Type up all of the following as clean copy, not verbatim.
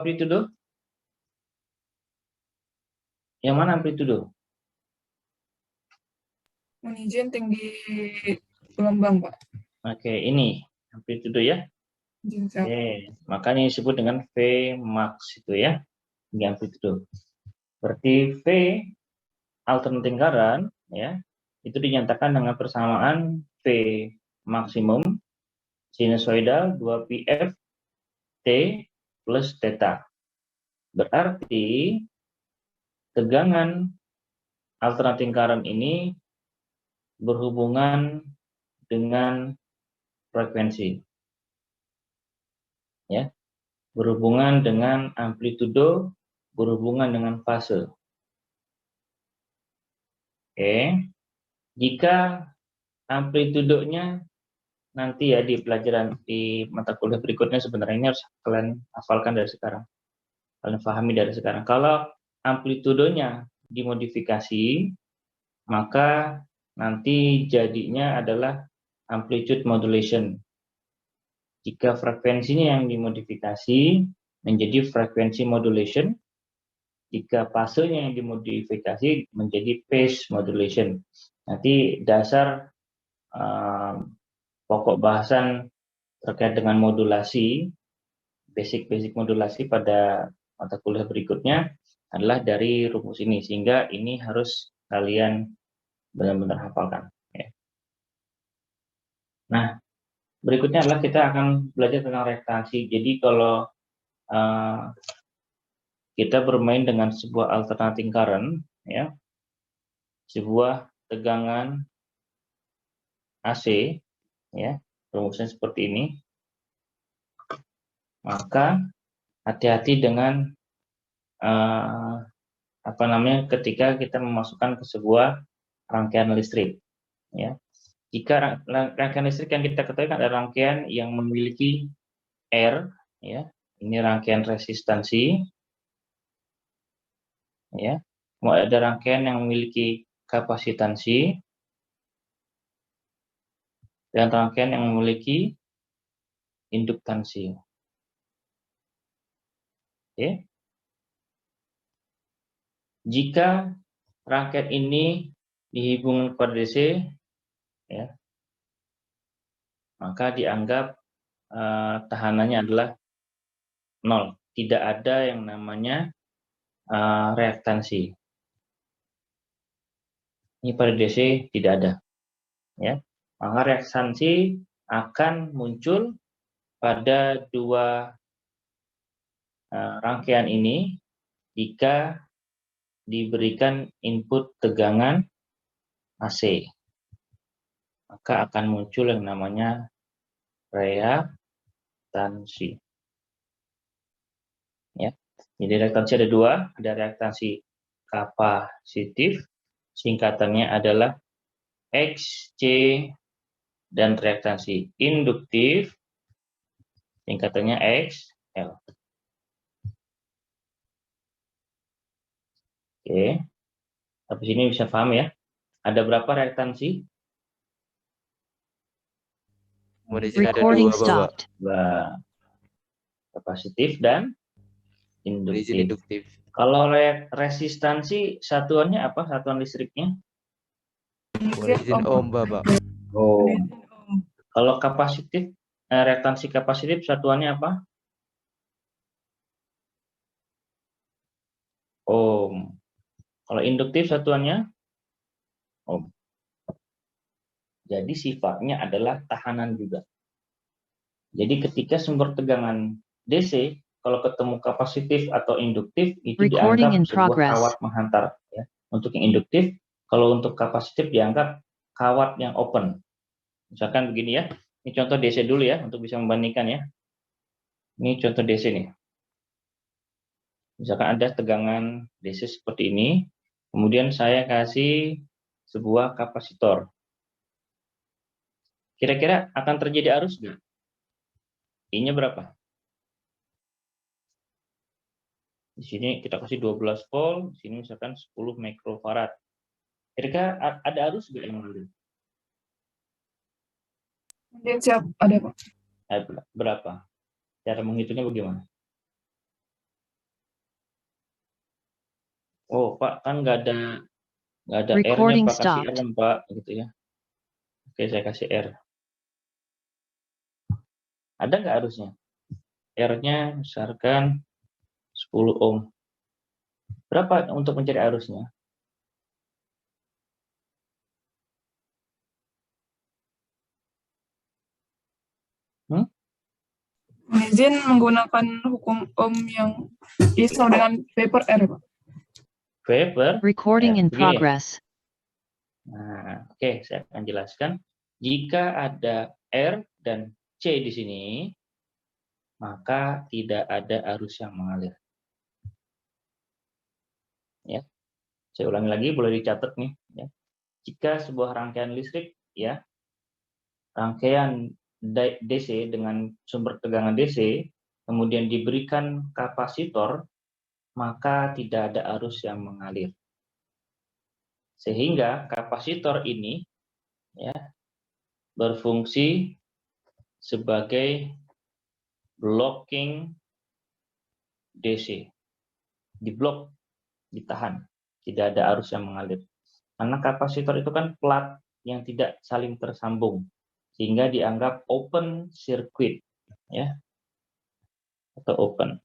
amplitudo? Yang mana amplitudo? Manajemen tinggi gelombang, Pak. Oke, ini amplitudo ya. Oke, makanya disebut dengan V max itu ya, tinggi amplitudo. Berarti V alternating current ya, itu dinyatakan dengan persamaan V maksimum sinusoidal 2πf T plus theta. Berarti tegangan alternating current ini berhubungan dengan frekuensi. Ya, berhubungan dengan amplitudo, berhubungan dengan fase. Oke. Jika amplitudonya nanti ya di pelajaran di mata kuliah berikutnya sebenarnya ini harus kalian hafalkan dari sekarang. Kalian pahami dari sekarang. Kalau amplitudonya dimodifikasi, maka nanti jadinya adalah amplitude modulation. Jika frekuensinya yang dimodifikasi menjadi frekuensi modulation, jika fasenya yang dimodifikasi menjadi phase modulation. Nanti dasar pokok bahasan terkait dengan modulasi, basic modulasi pada mata kuliah berikutnya adalah dari rumus ini, sehingga ini harus kalian benar-benar hafalkan. Ya. Nah, berikutnya adalah kita akan belajar tentang reaktansi. Jadi kalau kita bermain dengan sebuah alternating current, ya, sebuah tegangan AC, ya, rumusnya seperti ini, maka hati-hati dengan ketika kita memasukkan ke sebuah rangkaian listrik, ya. Jika rangkaian listrik yang kita ketahui kan ada rangkaian yang memiliki R, ya, ini rangkaian resistansi, ya. Mau ada rangkaian yang memiliki kapasitansi dan rangkaian yang memiliki induktansi. Oke. Jika rangkaian ini dihubungkan kepada DC, ya, maka dianggap tahanannya adalah 0. Tidak ada yang namanya reaktansi. Ini pada DC tidak ada. Ya. Maka reaktansi akan muncul pada dua rangkaian ini jika diberikan input tegangan AC. Maka akan muncul yang namanya reaktansi. Ya. Jadi reaktansi ada dua, ada reaktansi kapasitif, singkatannya adalah XC, dan reaktansi induktif, singkatannya XL. Oke, habis ini bisa paham ya. Ada berapa reaktansi? Recording stopped. Kapasitif dan induktif. Kalau resistansi satuannya apa? Satuan listriknya? Ohm, Bapak. Oh. Kalau kapasitif, reaktansi kapasitif satuannya apa? Ohm. Kalau induktif satuannya? Ohm. Jadi sifatnya adalah tahanan juga. Jadi ketika sumber tegangan DC, kalau ketemu kapasitif atau induktif, itu dianggap sebuah kawat menghantar. Ya. Untuk yang induktif, kalau untuk kapasitif dianggap kawat yang open. Misalkan begini ya, ini contoh DC dulu ya, untuk bisa membandingkan ya. Ini contoh DC nih. Misalkan ada tegangan DC seperti ini, kemudian saya kasih sebuah kapasitor. Kira-kira akan terjadi arus nggak? I-nya berapa? Di sini kita kasih 12 volt, di sini misalkan 10 mikrofarad. Kira-kira ada arus nggak yang lalu? Siap, ada Pak. Berapa? Cara menghitungnya bagaimana? Oh, Pak, kan nggak ada R-nya, Recording Pak, kasih R stopped. dong, Pak, gitu ya. Oke, saya kasih R. Ada nggak arusnya? R-nya misalkan 10 ohm. Berapa untuk mencari arusnya? Izin menggunakan hukum Ohm yang sama dengan vapor R, Pak. Vapor. Recording in Begini. progress. Nah, oke, saya akan jelaskan. Jika ada R dan C di sini, maka tidak ada arus yang mengalir. Ya, saya ulangi lagi, boleh dicatat nih. Ya. Jika sebuah rangkaian listrik, ya, rangkaian DC dengan sumber tegangan DC, kemudian diberikan kapasitor, maka tidak ada arus yang mengalir. Sehingga kapasitor ini, ya, berfungsi sebagai blocking DC, diblok, ditahan, tidak ada arus yang mengalir. Karena kapasitor itu kan plat yang tidak saling tersambung, sehingga dianggap open circuit, ya, atau open.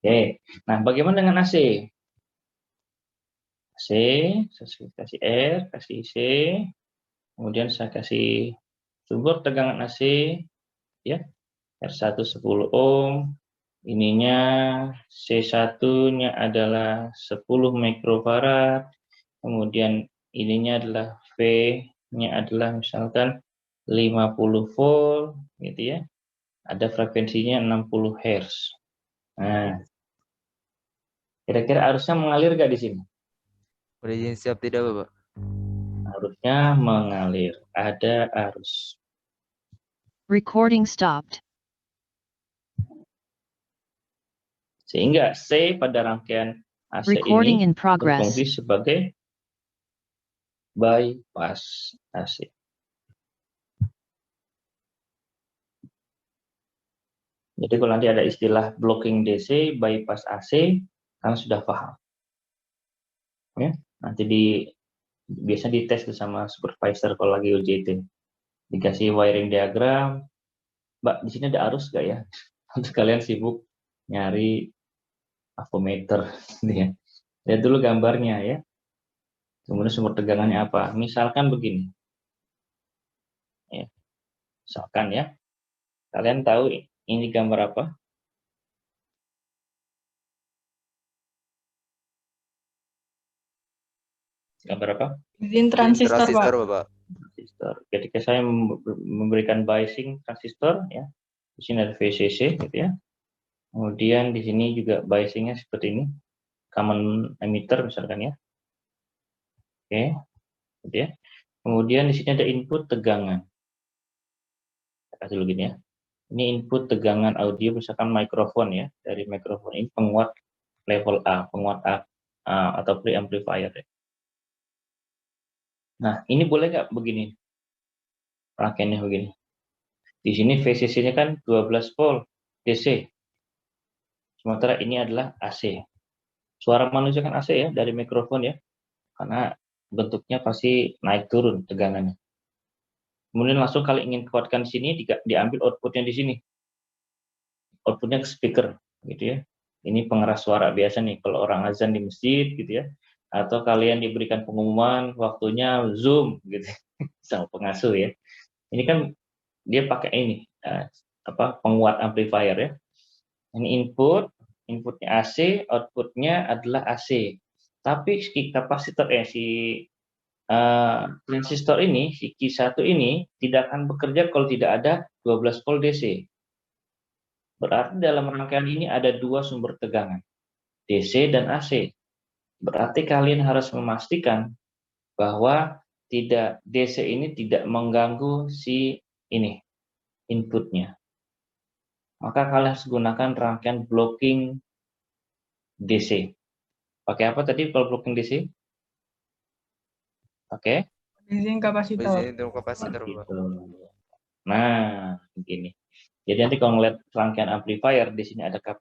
Oke, nah bagaimana dengan AC? AC, saya kasih R, kasih C, kemudian saya kasih sumber tegangan AC, ya, R1 10 ohm, ininya C1-nya adalah 10 mikrofarad, kemudian ininya adalah V-nya adalah misalkan 50 volt, gitu ya. Ada frekuensinya 60 Hz. Nah, kira-kira arusnya mengalir nggak di sini? Udah izin siap tidak, Bapak? Arusnya mengalir, ada arus. Recording stopped. Sehingga C pada rangkaian AC Recording ini in progress. berfungsi sebagai bypass AC. Jadi kalau nanti ada istilah blocking DC, bypass AC, kalian sudah paham. Ya, nanti biasa dites sama supervisor kalau lagi UJT. Dikasih wiring diagram, Mbak, di sini ada arus nggak ya? Untuk kalian sibuk nyari avometer, ya. Lihat dulu gambarnya ya. Kemudian sumber tegangannya apa? Misalkan begini. Ya. Misalkan ya. Kalian tahu ini gambar apa? Gambar apa? Izin transistor, Pak. Bapak. Transistor. Ketika saya memberikan biasing transistor, ya, di sini ada VCC, gitu ya. Kemudian di sini juga biasingnya seperti ini, common emitter misalkan ya. Oke, gitu ya. Kemudian di sini ada input tegangan. Saya kasih dulu gini ya. Ini input tegangan audio, misalkan mikrofon ya. Dari mikrofon ini penguat level A, penguat A atau preamplifier. Ya. Nah, ini boleh nggak begini? Rangkaiannya begini. Di sini VCC-nya kan 12 volt DC. Sementara ini adalah AC. Suara manusia kan AC ya, dari mikrofon ya. Karena bentuknya pasti naik turun tegangannya. Kemudian langsung kalau ingin kuatkan di sini, diambil outputnya di sini. Outputnya ke speaker, gitu ya. Ini pengeras suara biasa nih, kalau orang azan di masjid, gitu ya. Atau kalian diberikan pengumuman, waktunya Zoom, gitu, sama pengasuh ya. Ini kan dia pakai ini, penguat amplifier ya. Ini inputnya AC, outputnya adalah AC. Tapi si kapasitor transistor ini, si Q1 ini tidak akan bekerja kalau tidak ada 12 volt DC. Berarti dalam rangkaian ini ada dua sumber tegangan, DC dan AC. Berarti kalian harus memastikan bahwa DC ini tidak mengganggu si ini, inputnya. Maka kalian harus gunakan rangkaian blocking DC. Pakai apa tadi kalau blocking DC? Pakai? Izin kapasitor. Izin kapasitor, Bapak. Nah, begini. Jadi nanti kalau ngeliat rangkaian amplifier, di sini ada kapasitor.